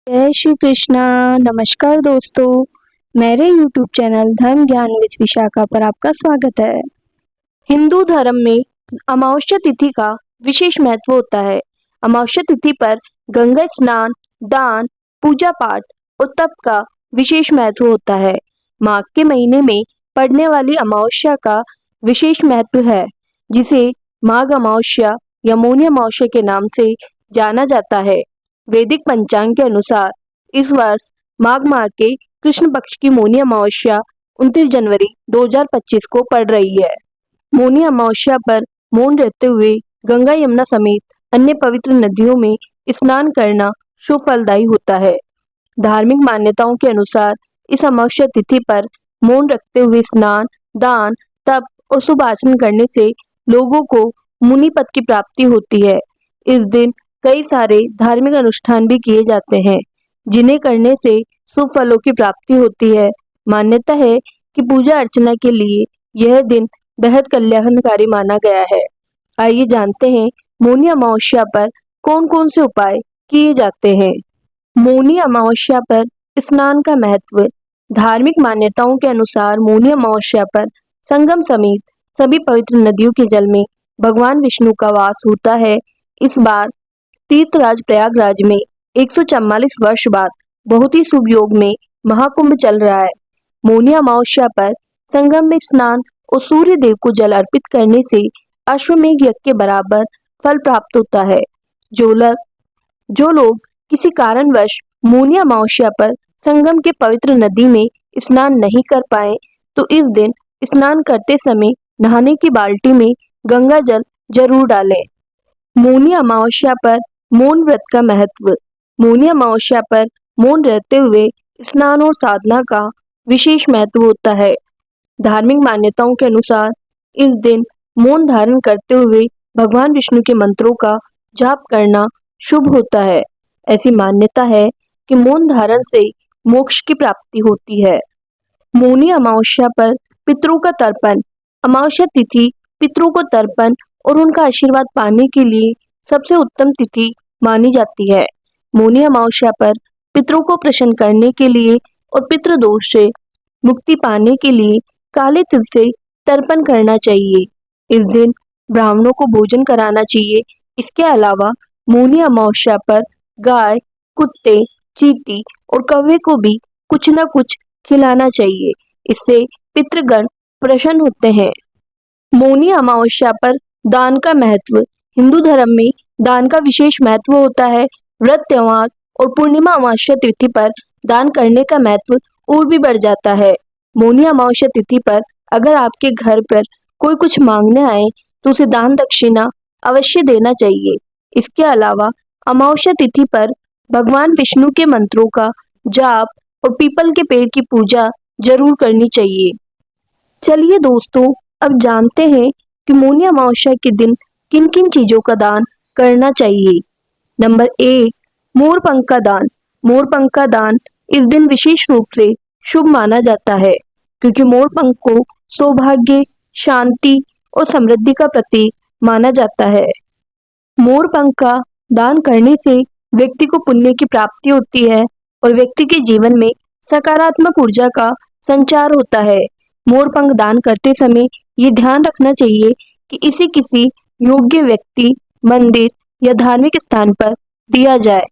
जय श्री कृष्णा। नमस्कार दोस्तों, मेरे YouTube चैनल धर्म ज्ञान विद विशाखा पर आपका स्वागत है। हिंदू धर्म में अमावस्या तिथि का विशेष महत्व होता है। अमावस्या तिथि पर गंगा स्नान, दान, पूजा पाठ और तप का विशेष महत्व होता है। माघ के महीने में पड़ने वाली अमावस्या का विशेष महत्व है, जिसे माघ अमावस्या या मौनी अमावस्या के नाम से जाना जाता है। वैदिक पंचांग के अनुसार इस वर्ष माघ माह के कृष्ण पक्ष की मौनी अमावस्या 29 जनवरी 2025 को पड़ रही है। मौनी अमावस्या पर मौन रहते हुए गंगा यमुना समेत अन्य पवित्र नदियों में स्नान करना शुभ फलदायी होता है। धार्मिक मान्यताओं के अनुसार इस अमावस्या तिथि पर मौन रखते हुए स्नान, दान, तप और शुभ आचरण करने से लोगों को मुनि पद की प्राप्ति होती है। इस दिन कई सारे धार्मिक अनुष्ठान भी किए जाते हैं, जिन्हें करने से शुभ फलों की प्राप्ति होती है। मान्यता है कि पूजा अर्चना के लिए यह दिन बेहद कल्याणकारी माना गया है। आइए जानते हैं मौनी अमावस्या पर कौन कौन से उपाय किए जाते हैं। मौनी अमावस्या पर स्नान का महत्व। धार्मिक मान्यताओं के अनुसार मौनी अमावस्या पर संगम समेत सभी पवित्र नदियों के जल में भगवान विष्णु का वास होता है। इस बार तीर्थराज प्रयागराज में 144 वर्ष बाद बहुत ही शुभ योग में महाकुंभ चल रहा है। मौनी अमावस्या पर संगम में स्नान और सूर्य देव को जल अर्पित करने से अश्वमेघ यज्ञ के बराबर फल प्राप्त होता है। जो लोग किसी कारणवश मौनी अमावस्या पर संगम के पवित्र नदी में स्नान नहीं कर पाए, तो इस दिन स्नान करते समय नहाने की बाल्टी में गंगा जल जरूर डालें। मौनी अमावस्या पर मौन व्रत का महत्व। मौनी अमावस्या पर मौन रहते हुए स्नान और साधना का विशेष महत्व होता है। धार्मिक मान्यताओं के अनुसार इस दिन मौन धारण करते हुए भगवान विष्णु के मंत्रों का जाप करना शुभ होता है। ऐसी मान्यता है कि मौन धारण से मोक्ष की प्राप्ति होती है। मौनी अमावस्या पर पितरों का तर्पण। अमावस्या तिथि पितरों को तर्पण और उनका आशीर्वाद पाने के लिए सबसे उत्तम तिथि मानी जाती है। मौनी अमावस्या पर पितरों को प्रसन्न करने के लिए और पितृदोष से मुक्ति पाने के लिए काले तिल से तर्पण करना चाहिए। इस दिन ब्राह्मणों को भोजन कराना चाहिए। इसके अलावा मौनी अमावस्या पर गाय, कुत्ते, चींटी और कौवे को भी कुछ न कुछ खिलाना चाहिए। इससे पितृगण प्रसन्न होते हैं। मौनी अमावस्या पर दान का महत्व। हिंदू धर्म में दान का विशेष महत्व होता है। व्रत, त्योहार और पूर्णिमा अमावस्या तिथि पर दान करने का महत्व और भी बढ़ जाता है। मौनी अमावस्या तिथि पर अगर आपके घर पर कोई कुछ मांगने आए तो उसे दान दक्षिणा अवश्य देना चाहिए। इसके अलावा अमावस्या तिथि पर भगवान विष्णु के मंत्रों का जाप और पीपल के पेड़ की पूजा जरूर करनी चाहिए। चलिए दोस्तों, अब जानते हैं कि मौनी अमावस्या के दिन किन किन चीजों का दान करना चाहिए। नंबर 1, मोरपंख का दान। मोरपंख का दान इस दिन विशेष रूप से शुभ माना जाता है, क्योंकि मोरपंख को सौभाग्य, शांति और समृद्धि का प्रतीक माना जाता है। मोरपंख का दान करने से व्यक्ति को पुण्य की प्राप्ति होती है और व्यक्ति के जीवन में सकारात्मक ऊर्जा का संचार होता है। मोरपंख दान करते समय ये ध्यान रखना चाहिए कि इसे किसी योग्य व्यक्ति, मंदिर या धार्मिक स्थान पर दिया जाए।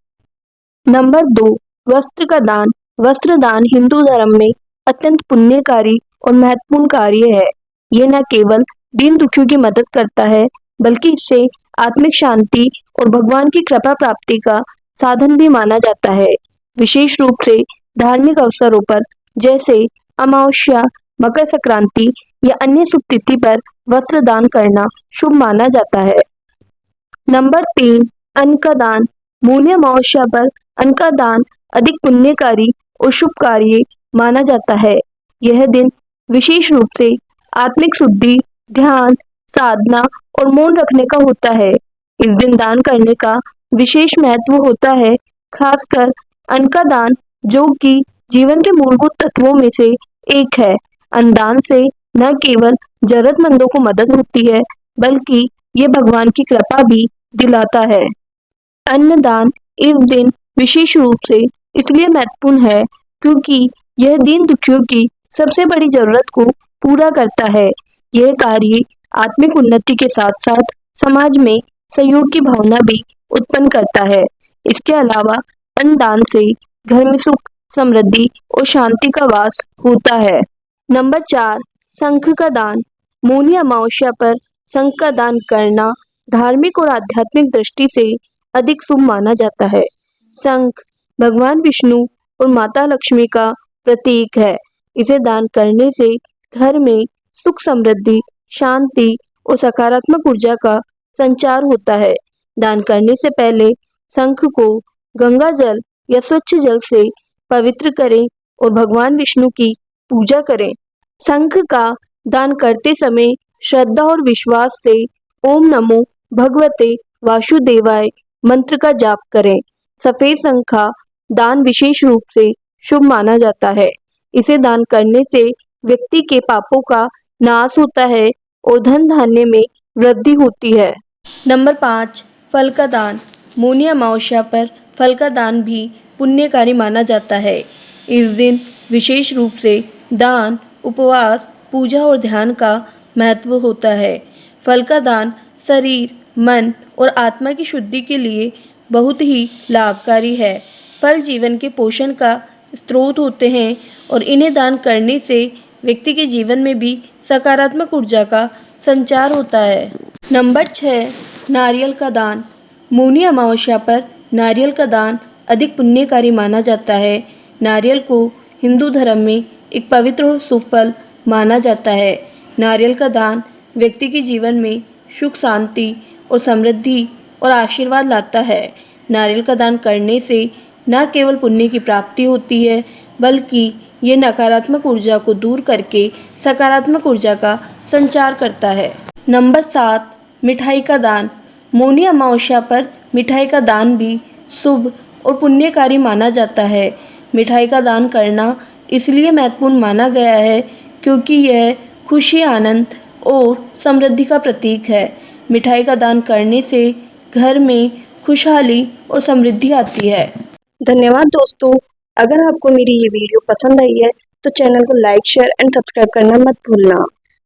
नंबर 2, वस्त्र का दान। वस्त्र दान हिंदू धर्म में अत्यंत पुण्यकारी और महत्वपूर्ण कार्य है। ये न केवल दीन दुखियों की मदद करता है, बल्कि इससे आत्मिक शांति और भगवान की कृपा प्राप्ति का साधन भी माना जाता है। विशेष रूप से धार्मिक अवसरों पर जैसे अमावस्या, मकर संक्रांति या अन्य शुभ तिथि पर वस्त्र दान करना शुभ माना जाता है। नंबर 3, अन्न का दान। मौनी अमावस्या पर अन्न का दान अधिक पुण्यकारी और शुभ कार्य माना जाता है। यह दिन विशेष रूप से आत्मिक शुद्धि, ध्यान, साधना और मौन रखने का होता है। इस दिन दान करने का विशेष महत्व होता है, खासकर अन्न का दान, जो कि जीवन के मूलभूत तत्वों में से एक है। अन्नदान से न केवल जरूरतमंदों को मदद होती है, बल्कि ये भगवान की कृपा भी दिलाता है। अन्नदान इस दिन विशेष रूप से इसलिए महत्वपूर्ण है क्योंकि यह दीन दुखियों की सबसे बड़ी जरूरत को पूरा करता है। यह कार्य आत्मिक उन्नति के साथ साथ समाज में सहयोग की भावना भी उत्पन्न करता है। इसके अलावा अन्नदान से घर में सुख, समृद्धि और शांति का वास होता है। नंबर 4, शंख का दान। मौनी अमावस्या पर शंख का दान करना धार्मिक और आध्यात्मिक दृष्टि से अधिक शुभ माना जाता है। शंख भगवान विष्णु और माता लक्ष्मी का प्रतीक है। इसे दान करने से घर में सुख, समृद्धि, शांति और सकारात्मक ऊर्जा का संचार होता है। दान करने से पहले शंख को गंगा जल या स्वच्छ जल से पवित्र करें और भगवान विष्णु की पूजा करें। शंख का दान करते समय श्रद्धा और विश्वास से ओम नमो भगवते वासुदेवाय मंत्र का जाप करें। सफेद शंख का दान विशेष रूप से शुभ माना जाता है। इसे दान करने से व्यक्ति के पापों का नाश होता है और धन धान्य में वृद्धि होती है। नंबर 5, फल का दान। मौनी अमावस्या पर फल का दान भी पुण्यकारी माना जाता है। इस दिन विशेष रूप से दान, उपवास, पूजा और ध्यान का महत्व होता है। फल का दान शरीर, मन और आत्मा की शुद्धि के लिए बहुत ही लाभकारी है। फल जीवन के पोषण का स्रोत होते हैं और इन्हें दान करने से व्यक्ति के जीवन में भी सकारात्मक ऊर्जा का संचार होता है। नंबर 6, नारियल का दान। मौनी अमावस्या पर नारियल का दान अधिक पुण्यकारी माना जाता है। नारियल को हिंदू धर्म में एक पवित्र और शुभ फल माना जाता है। नारियल का दान व्यक्ति के जीवन में सुख, शांति और समृद्धि और आशीर्वाद लाता है। नारियल का दान करने से न केवल पुण्य की प्राप्ति होती है, बल्कि ये नकारात्मक ऊर्जा को दूर करके सकारात्मक ऊर्जा का संचार करता है। नंबर 7, मिठाई का दान। मौनी अमावस्या पर मिठाई का दान भी शुभ और पुण्यकारी माना जाता है। मिठाई का दान करना इसलिए महत्वपूर्ण माना गया है क्योंकि यह खुशी, आनंद और समृद्धि का प्रतीक है। मिठाई का दान करने से घर में खुशहाली और समृद्धि आती है। धन्यवाद दोस्तों। अगर आपको मेरी ये वीडियो पसंद आई है तो चैनल को लाइक, शेयर एंड सब्सक्राइब करना मत भूलना।